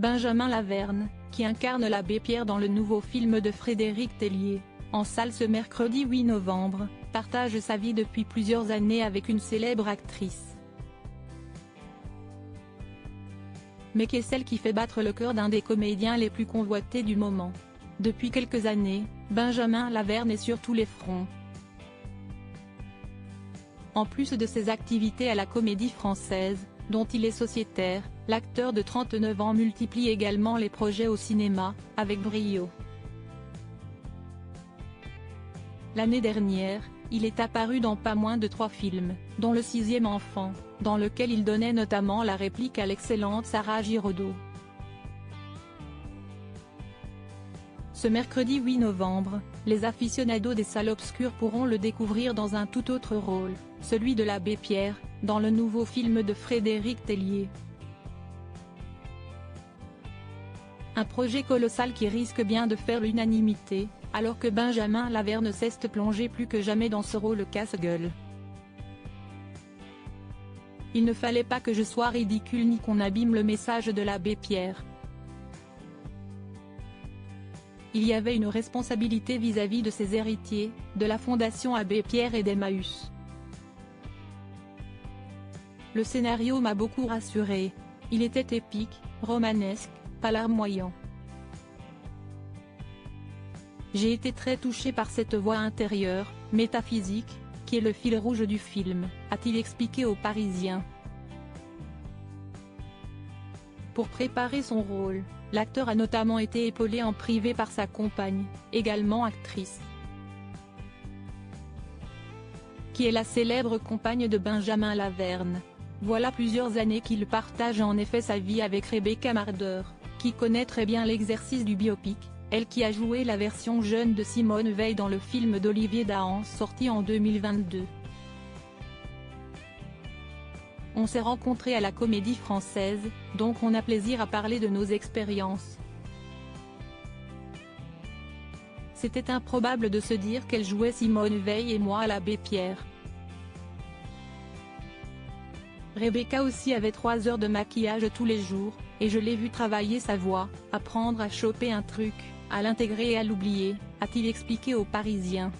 Benjamin Laverne, qui incarne l'abbé Pierre dans le nouveau film de Frédéric Tellier, en salle ce mercredi 8 novembre, partage sa vie depuis plusieurs années avec une célèbre actrice. Mais qui est celle qui fait battre le cœur d'un des comédiens les plus convoités du moment. Depuis quelques années, Benjamin Laverne est sur tous les fronts. En plus de ses activités à la Comédie Française, dont il est sociétaire, l'acteur de 39 ans multiplie également les projets au cinéma, avec brio. L'année dernière, il est apparu dans pas moins de 3 films, dont Le Sixième Enfant, dans lequel il donnait notamment la réplique à l'excellente Sarah Giraudot. Ce mercredi 8 novembre, les aficionados des salles obscures pourront le découvrir dans un tout autre rôle, celui de l'abbé Pierre, dans le nouveau film de Frédéric Tellier. Un projet colossal qui risque bien de faire l'unanimité, alors que Benjamin Laverne s'est plongé plus que jamais dans ce rôle casse-gueule. Il ne fallait pas que je sois ridicule ni qu'on abîme le message de l'abbé Pierre. Il y avait une responsabilité vis-à-vis de ses héritiers, de la Fondation Abbé Pierre et d'Emmaüs. Le scénario m'a beaucoup rassuré. Il était épique, romanesque, pas larmoyant. J'ai été très touché par cette voix intérieure, métaphysique, qui est le fil rouge du film, a-t-il expliqué aux Parisiens. Pour préparer son rôle, l'acteur a notamment été épaulé en privé par sa compagne, également actrice, qui est la célèbre compagne de Benjamin Laverne. Voilà plusieurs années qu'il partage en effet sa vie avec Rebecca Marder, qui connaît très bien l'exercice du biopic, elle qui a joué la version jeune de Simone Veil dans le film d'Olivier Dahan sorti en 2022. On s'est rencontrés à la Comédie Française, donc on a plaisir à parler de nos expériences. C'était improbable de se dire qu'elle jouait Simone Veil et moi à l'abbé Pierre. Rebecca aussi avait 3 heures de maquillage tous les jours, et je l'ai vu travailler sa voix, apprendre à choper un truc, à l'intégrer et à l'oublier, a-t-il expliqué aux Parisiens.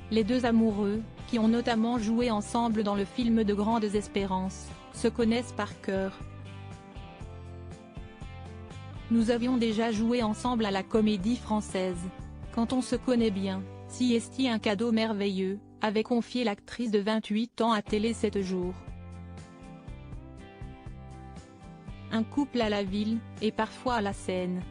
Les deux amoureux, qui ont notamment joué ensemble dans le film de Grandes Espérances, se connaissent par cœur. Nous avions déjà joué ensemble à la Comédie Française. Quand on se connaît bien, si est-il un cadeau merveilleux, avait confié l'actrice de 28 ans à Télé 7 jours. Un couple à la ville, et parfois à la scène.